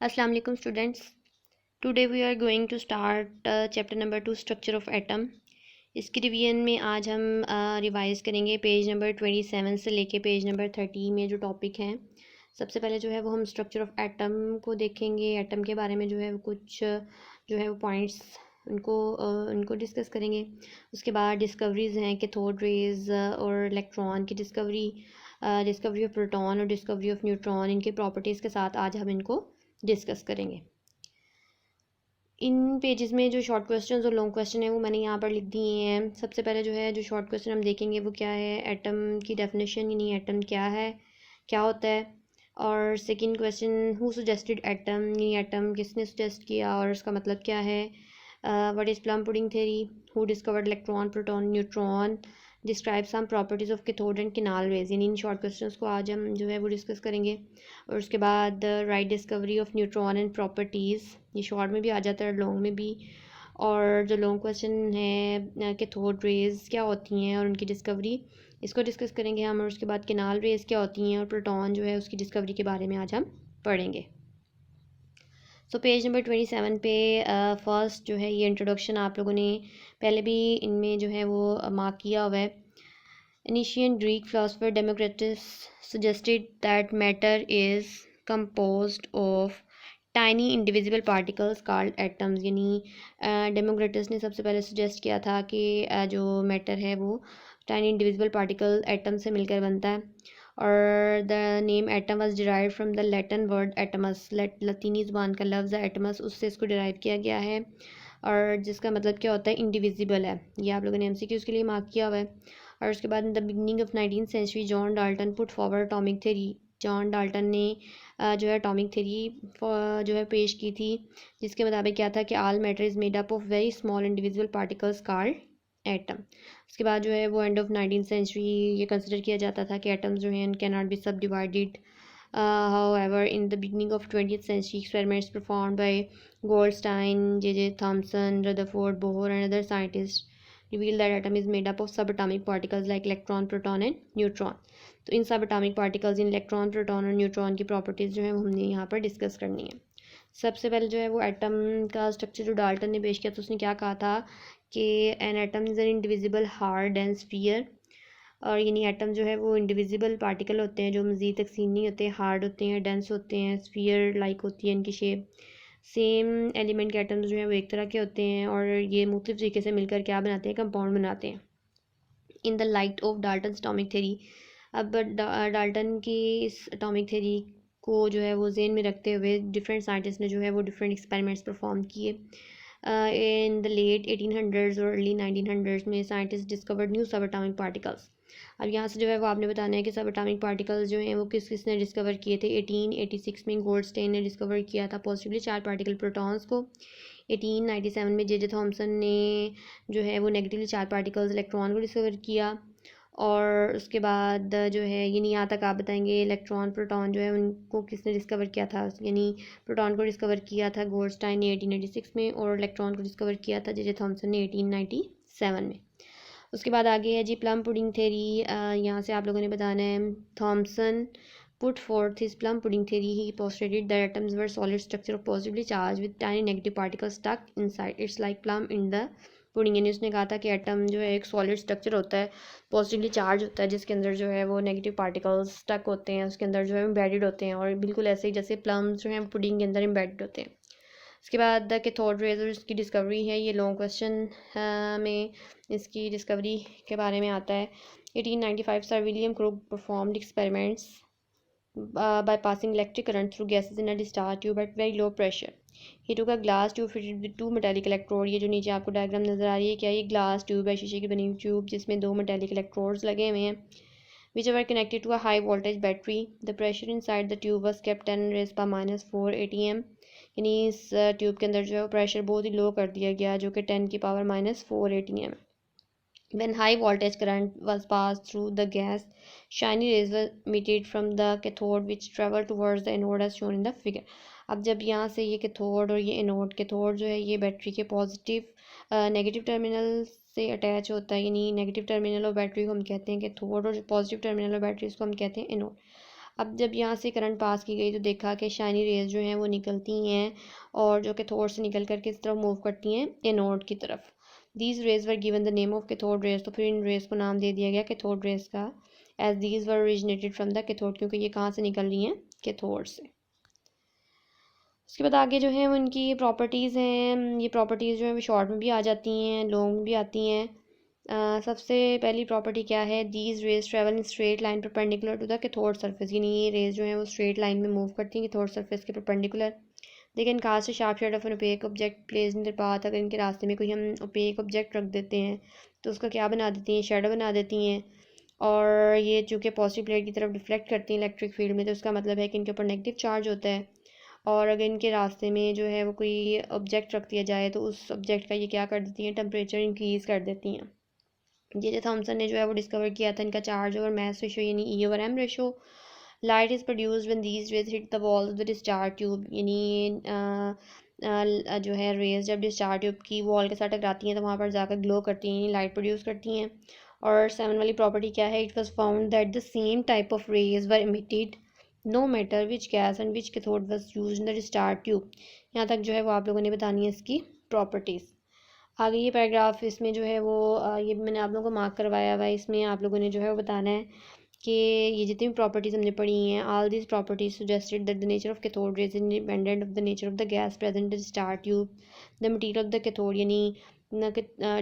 Assalamu alaikum students. Today we are going to start chapter number 2 structure of atom. इसकी revision में आज हम revise करेंगे page number 27 से लेके पेज नंबर 30 में जो टॉपिक हैं। सबसे पहले जो है वो हम स्ट्रक्चर ऑफ एटम को देखेंगे। एटम के बारे में जो है वो कुछ जो है वो पॉइंट्स उनको डिस्कस करेंगे। उसके बाद डिस्कवरीज हैं कैथोड रेज और इलेक्ट्रॉन की डिस्कवरी ऑफ प्रोटॉन और डिस्कवरी ऑफ न्यूट्रॉन, इनके प्रॉपर्टीज़ के साथ आज हम इनको डिस्कस करेंगे। इन पेजेस में जो शॉर्ट क्वेश्चन और लॉन्ग क्वेश्चन है वो मैंने यहाँ पर लिख दिए हैं। सबसे पहले जो है जो शॉर्ट क्वेश्चन हम देखेंगे वो क्या है, एटम की डेफिनेशन, यानी एटम क्या है, क्या होता है। और second question, who suggested atom, यानी एटम किसने सजेस्ट किया और उसका मतलब क्या है। What is plum pudding theory, who discovered electron proton neutron, describe some properties of cathode and canal rays. यानी इन शॉर्ट क्वेश्चंस को आज हम जो है वो डिस्कस करेंगे। और उसके बाद right discovery of neutron and properties, ये शॉर्ट में भी आ जाता है लॉन्ग में भी। और जो लॉन्ग क्वेश्चन है कैथोड रेज क्या होती हैं और उनकी डिस्कवरी, इसको डिस्कस करेंगे हम। और उसके बाद किनाल रेज क्या होती हैं और प्रोटॉन जो है उसकी डिस्कवरी के बारे में आज हम पढ़ेंगे। सो पेज नंबर 27 पे फर्स्ट जो है ये इंट्रोडक्शन आप लोगों ने पहले भी इनमें जो है वो मार्क किया हुआ है। Ancient Greek philosopher Democritus suggested that matter is composed of tiny indivisible particles called atoms। यानी डेमोक्रिटस ने सबसे पहले सजेस्ट किया था कि जो मैटर है वो टाइनी इंडिविजिबल पार्टिकल एटम से मिलकर बनता है। और the name atom was derived from the Latin word atomos, लतीनी ज़ुबान का लफ्ज़ है एटमस, उससे इसको डिराइव किया गया है। और जिसका मतलब क्या होता है, इंडिविजिबल है। ये आप लोगों ने एमसीक्यूज़ के लिए मार्क किया हुआ है। और उसके बाद in the beginning of 19th century John Dalton put forward atomic theory. John Dalton ने जो है एटॉमिक थ्योरी जो है पेश की थी, जिसके मुताबिक क्या था कि all matter is made up of very small individual particles called atom. उसके बाद जो है वो एंड ऑफ 19th सेंचुरी ये कंसिडर किया जाता था कि एटम्स जो हैं कैन नॉट बी सब divided. However, in the beginning of 20th century, experiments performed by Goldstein, J.J. Thomson, Rutherford, Bohr, and other scientists reveal that atom is made up of subatomic particles like electron, proton and neutron। तो इन subatomic particles, इन electron, proton और neutron की properties जो है वो हमने यहाँ पर discuss करनी है। सबसे पहले जो है वो एटम का स्ट्रक्चर जो डाल्टन ने पेश किया तो उसने क्या कहा था कि an atom is an indivisible hard and sphere. और यानी एटम जो है वो इंडिविजिबल पार्टिकल होते हैं जो मज़ीद तकसीम नहीं होते, हार्ड होते हैं, डेंस होते हैं, स्फीयर लाइक होती है इनकी शेप। सेम एलिमेंट के एटम्स जो हैं वो एक तरह के होते हैं और ये मुख्तलिफ तरीके से मिलकर क्या बनाते हैं, कंपाउंड बनाते हैं। In the light of Dalton atomic theory, अब डाल्टन की इस एटॉमिक थ्योरी को जो है वो जेन में रखते हुए डिफरेंट साइंटिस्ट ने जो है वो डिफरेंट एक्सपेरिमेंट्स परफॉर्म किए। इन द लेट 1800s और अर्ली 1900s में साइंटिस्ट डिस्कवर्ड न्यू सब एटॉमिक पार्टिकल्स। अब यहाँ से जो है वो आपने बताना है कि सब एटॉमिक पार्टिकल्स जो हैं वो किस किसने डिस्कवर किए थे। 1886 में गोल्डस्टेन ने डिस्कवर किया था पॉजिटिवली चार्ज पार्टिकल प्रोटॉन्स को। 1897 में जे थॉमसन ने जो है वो नेगेटिवली चार्ज पार्टिकल्स इलेक्ट्रॉन को डिस्कवर किया। और उसके बाद जो है यानी यहाँ तक आप बताएंगे इलेक्ट्रॉन प्रोटॉन जो है उनको किसने डिस्कवर किया था। यानी प्रोटॉन को डिस्कवर किया था गोल्डस्टाइन ने 1886 में और इलेक्ट्रॉन को डिस्कवर किया था जे थॉमसन ने 1897 में। उसके बाद आगे है जी प्लम पुडिंग थ्योरी। यहाँ से आप लोगों ने बताना है Thompson put forth his plum pudding theory. He postulated that atoms were solid structure of positively charged with tiny negative particles stuck inside. It's like plum in the pudding. यानी उसने कहा था कि एटम जो है एक सॉलिड स्ट्रक्चर होता है, पॉजिटिवली चार्ज होता है, जिसके अंदर जो है वो नेगेटिव पार्टिकल्स स्टक होते हैं, उसके अंदर जो है एम्बेडेड होते हैं और बिल्कुल ऐसे ही जैसे प्लम्स जो हैं पुडिंग के अंदर एम्बेडेड होते हैं। उसके बाद द कैथोड रेज और इसकी डिस्कवरी है, ये लॉन्ग क्वेश्चन में इसकी डिस्कवरी के बारे में आता है। 1895 sir William Krug performed experiments by passing electric current through gases in a discharge tube at very low pressure. He took a glass tube fitted with two metallic electrode। ये जो नीचे आपको डायग्राम नज़र आ रही है, क्या ये ग्लास ट्यूब है, शीशे की बनी हुई ट्यूब जिसमें दो मेटालिक इलेक्ट्रोड्स लगे हुए हैं, which were connected to a high voltage battery. The pressure inside the tube was kept 10 raised by -4 atm। यानी इस ट्यूब के अंदर जो है प्रेशर बहुत ही लो कर दिया गया जो कि 10 की पावर -4 atm है। When high voltage current was passed through the gas, shiny rays were emitted from the cathode which traveled towards the anode as shown in the figure। अब जब यहाँ से ये कैथोड और ये एनोड, कैथोड जो है ये बैटरी के पॉजिटिव नेगेटिव टर्मिनल से अटैच होता है, यानी नेगेटिव टर्मिनल और बैटरी को हम कहते हैं कैथोड और पॉजिटिव टर्मिनल और बैटरी को हम कहते हैं एनोड। अब जब यहाँ से करंट पास की गई तो देखा कि शाइनी रेज जो हैं वो निकलती हैं और जो कैथोड से निकल कर किस तरफ मूव करती हैं, एनोड की तरफ। These rays were given the name of cathode rays, तो फिर इन रेज को नाम दे दिया गया कैथोड रेज का, as these were originated from the cathode, क्योंकि ये कहाँ से निकल रही हैं, कैथोड से। उसके बाद आगे जो है उनकी प्रॉपर्टीज़ हैं, ये प्रॉपर्टीज़ जो है वो शॉर्ट में भी आ जाती हैं, लॉन्ग में भी आती हैं। सबसे पहली प्रॉपर्टी क्या है, these rays travel in straight line perpendicular to the cathode surface, यानी ये रेज जो है वो स्ट्रेट लाइन में मूव करती हैं कैथोड सरफेस के perpendicular. They can cast a sharp shade of an opaque object placed in the path, अगर इनके रास्ते में कोई हम ओपेक ऑब्जेक्ट रख देते हैं तो उसका क्या बना देती हैं, शेडो बना देती हैं। और ये चूँकि पॉजिटिव प्लेट की तरफ डिफ्लेक्ट करती हैं इलेक्ट्रिक फील्ड में, तो उसका मतलब है कि इनके ऊपर नेगेटिव चार्ज होता है। और अगर इनके रास्ते में जो है वो कोई ऑब्जेक्ट रख दिया जाए तो उस ऑब्जेक्ट का ये क्या कर देती हैं, टेम्परेचर इंक्रीज़ कर देती हैं। जे थॉमसन ने जो है वो डिस्कवर किया था इनका चार्ज ओवर मास रेशो यानी E/m ratio. Light is produced when these raise hit the walls of the discharge tube, यानी जो है रेज जब डिस्चार्ज ट्यूब की वॉल के साथ टकराती हैं तो वहाँ पर जाकर ग्लो करती हैं, यानी लाइट प्रोड्यूस करती हैं। और 7 वाली प्रॉपर्टी क्या है, it was found that the same type of rays were emitted no matter which gas and which cathode was use in the discharge tube. यहाँ तक जो है वो आप लोगों ने बतानी है इसकी प्रॉपर्टीज़। आगे ये पैराग्राफ इसमें जो है वो ये मैंने आप लोगों को मार्क करवाया हुआ है, इसमें आप लोगों ने जो है वो बताना है कि ये जितनी भी प्रॉपर्टीज़ हमने पढ़ी हैं, all this properties suggested that the nature of cathode raise independent of the nature of the gas present in discharge tube, the material of the cathode, यानी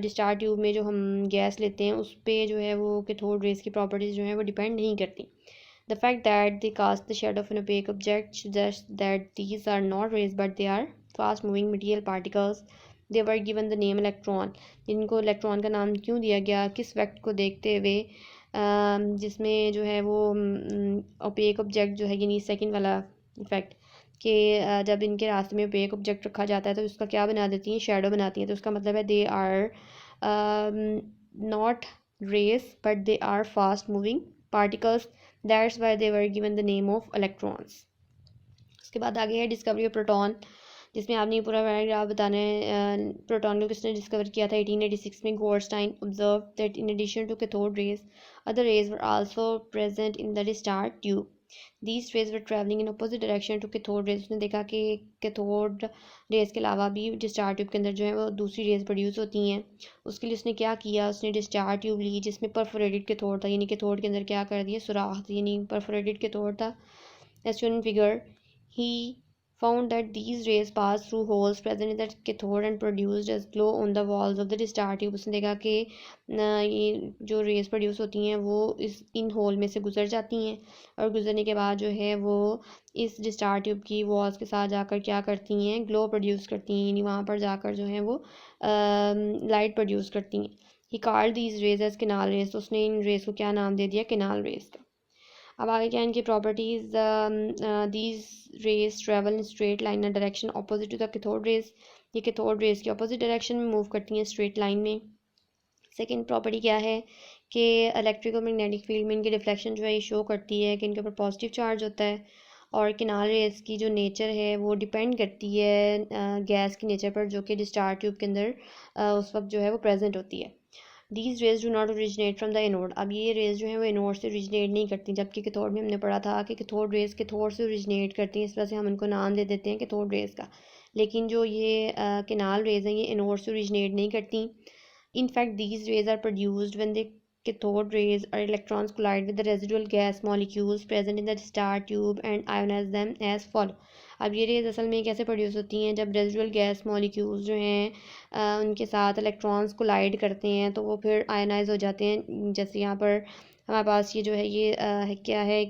डिस्चार्ज ट्यूब में जो हम गैस लेते हैं उस पर जो है वो कैथोड रेज की प्रॉपर्टीज़ जो है वो डिपेंड नहीं करती। The fact that they cast the shadow of an opaque object suggests that these are not rays but they are fast moving material particles. They were given the name electron. जिनको electron का नाम क्यों दिया गया, किस fact को देखते हुए, जिसमें जो है वो ओपेक ऑब्जेक्ट जो है, यानी सेकंड वाला फैक्ट कि जब इनके रास्ते में ओपेक ऑब्जेक्ट रखा जाता है तो उसका क्या बना देती हैं, शेडो बनाती हैं। तो उसका मतलब है they are not rays but they are fast moving particles, that's why they were given the name of electrons. उसके बाद आगे है डिस्कवरी ऑफ प्रोटॉन, जिसमें आपने ये पूरा पैराग्राफ बताना है। प्रोटॉन को किसने डिस्कवर किया था, 1886 में। Goldstein observe that in addition to cathode rays other rays were also present in the discharge tube, these rays were travelling in opposite direction to cathode rays. उसने देखा कि कैथोड रेज के अलावा भी डिस्चार्ज ट्यूब के अंदर जो है वो दूसरी रेज प्रोड्यूस होती हैं। उसके लिए उसने क्या किया, उसने डिस्चार्ज ट्यूब ली जिसमें परफोरेटेड कैथोड था, यानी कैथोड के अंदर क्या कर दिया, सुराख, यानी परफोरेटेड कैथोड था। As shown in figure, he found that these rays pass through holes present in the cathode and produced as glow on the walls of the discharge tube. उसने देखा कि ये जो रेज प्रोड्यूस होती हैं वो in whole में से गुजर जाती हैं और गुजरने के बाद जो है वो इस डिस्चार्ज ट्यूब की वॉल्स के साथ जाकर क्या करती हैं, ग्लो प्रोड्यूस करती हैं, यानी वहाँ पर जाकर जो है वो लाइट प्रोड्यूस करती हैं। He called these rays as canal rays, तो उसने इन रेज को क्या नाम दे दिया, केनाल रेज का। अब आगे क्या इनकी properties, these rays travel in straight line in direction opposite to the cathode rays, ये कैथोड रेज की अपोजिट डायरेक्शन में मूव करती हैं स्ट्रेट लाइन में। सेकंड प्रॉपर्टी क्या है कि इलेक्ट्रिक और मैग्नेटिक फील्ड में इनकी रिफ्लेक्शन जो है ये शो करती है कि इनके ऊपर पॉजिटिव चार्ज होता है। और किनाल रेज की जो नेचर है वो डिपेंड करती है गैस की नेचर पर, जो कि डिस्चार्ज ट्यूब के अंदर उस वक्त जो है वो प्रेजेंट होती है। These raise do not originate from the anode, अब ये रेज जो है वो एनोड से ओरिजिनेट नहीं करती, जबकि कैथोड में हमने पढ़ा था कि कैथोड रेज कैथोड से ओरिजिनेट करती हैं, इस वजह से हम उनको नाम दे देते हैं कैथोड रेज का। लेकिन जो ये केनाल रेज हैं ये एनोड से ओरिजिनेट नहीं करती। In fact these rays are produced when the cathode rays or electrons collide with the residual gas molecules present in the discharge tube and ionize them as follow. अब ये raise असल में कैसे produce होती हैं, जब रेजिडुअल गैस मॉलिक्यूल्स जो हैं उनके साथ इलेक्ट्रॉन्स कोलाइड करते हैं तो वो फिर आयनाइज हो जाते हैं। जैसे यहाँ पर हमारे पास ये जो है ये क्या है,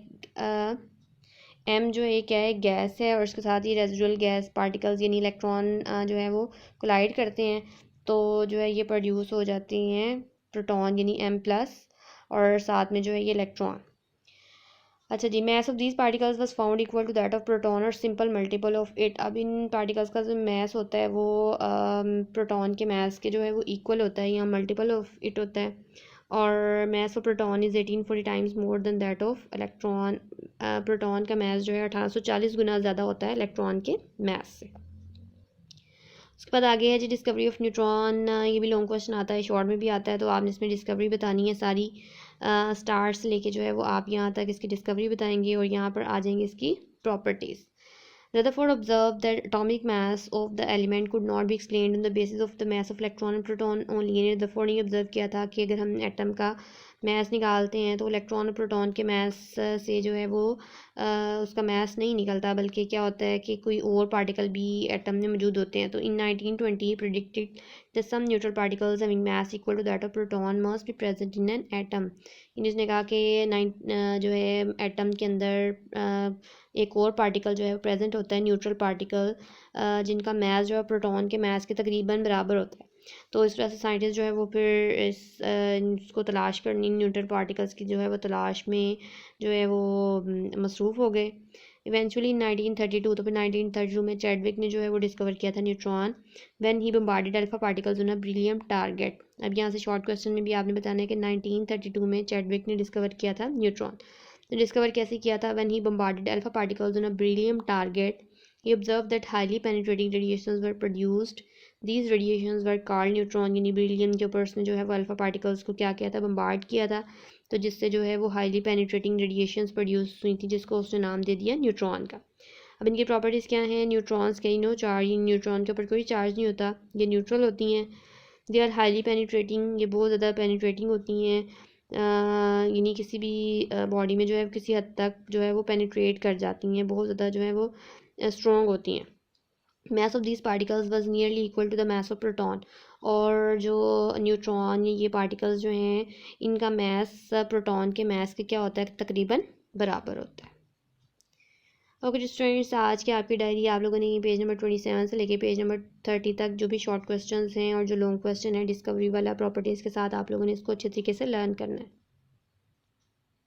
एम जो है क्या है, गैस है, और उसके साथ ही रेजिडुअल गैस पार्टिकल्स यानी इलेक्ट्रॉन जो है वो कोलाइड करते हैं तो जो है ये प्रोड्यूस हो जाती हैं प्रोटॉन यानी M+, और साथ में जो है ये इलेक्ट्रॉन। अच्छा जी, mass of these particles was found equal to that of proton और सिंपल मल्टीपल ऑफ इट। अब इन पार्टिकल्स का जो मैस होता है वो प्रोटॉन के मैस के जो है वो इक्वल होता है या मल्टीपल ऑफ इट होता है। और mess of proton is 1840 times more than that of electron. Proton का मैस जो है 1840 गुना ज़्यादा होता है इलेक्ट्रॉन के मैस से। उसके बाद आगे है जी डिस्कवरी ऑफ न्यूट्रॉन, ये भी लॉन्ग क्वेश्चन आता है, शॉर्ट में भी आता है, तो आपने इसमें डिस्कवरी बतानी है सारी। स्टार्ट से लेके जो है वो आप यहाँ तक इसकी डिस्कवरी बताएंगे और यहाँ पर आ जाएंगे इसकी properties. Rutherford observed that atomic mass of the element could not be explained on the basis of the mass of electron and proton only। यानी रदरफोर्ड ने ऑब्जर्व किया था कि अगर हम एटम का मैस निकालते हैं तो इलेक्ट्रॉन और प्रोटॉन के मैस से जो है वो उसका मैस नहीं निकलता, बल्कि क्या होता है कि कोई और पार्टिकल भी एटम में मौजूद होते हैं। तो in 1920 predicted that some neutral particles having mass equal to that of proton must be present in an atom. इसने कहा कि जो है एटम के अंदर एक और पार्टिकल जो है प्रेजेंट होता है, न्यूट्रल पार्टिकल, जिनका मैस जो है प्रोटॉन के मैस के तकरीबन बराबर होता है। तो इस वजह से साइंटिस्ट जो है वो फिर इसको तलाश करनी, न्यूट्रल पार्टिकल्स की जो है वो तलाश में जो है वो मसरूफ़ हो गए। इवेंचुअली 1932, तो फिर 1932 में चैडविक ने जो है वो डिस्कवर किया था neutron when he bombarded alpha particles on a brilliant target. अब यहाँ से शॉर्ट क्वेश्चन में भी आपने बताना है कि 1932 में चैडविक ने डिस्कवर किया था न्यूट्रॉन। तो डिस्कवर कैसे किया था? When he bombarded alpha particles on a brilliant target he observed that highly penetrating radiations were produced। these radiations were called neutron। यानी ब्रिलियम के ऊपर उसने जो है वो अल्फा पार्टिकल्स को क्या किया था, बम्बार्ड किया था, तो जिससे जो है वो हाईली पेनिट्रेटिंग रेडिएशंस प्रोड्यूस हुई थी, जिसको उसने नाम दे दिया न्यूट्रॉन का। अब इनकी प्रॉपर्टीज़ क्या हैं? न्यूट्रॉन्स के नो चार्ज, न्यूट्रॉन के ऊपर कोई चार्ज नहीं होता, ये न्यूट्रल होती हैं। दे आर हाईली पेनिट्रेटिंग, ये बहुत ज़्यादा पेनिट्रेटिंग होती हैं, यानी किसी भी बॉडी में जो है किसी हद तक जो है वो पेनिट्रेट कर जाती हैं, बहुत ज़्यादा जो है वो स्ट्रॉन्ग होती हैं। Mass of these particles was nearly equal to the mass of proton. और जो न्यूट्रॉन ये पार्टिकल्स जो हैं इनका मैस प्रोटॉन के मैस के क्या होता है, तकरीबन बराबर होता है। ओके स्टूडेंट्स, आज की आपकी डायरी आप लोगों ने पेज नंबर 27 से लेके पेज नंबर 30 तक जो भी शॉर्ट क्वेश्चंस हैं और जो लॉन्ग क्वेश्चन है डिस्कवरी वाला प्रॉपर्टीज़ के साथ आप लोगों ने इसको अच्छे तरीके से लर्न करना है।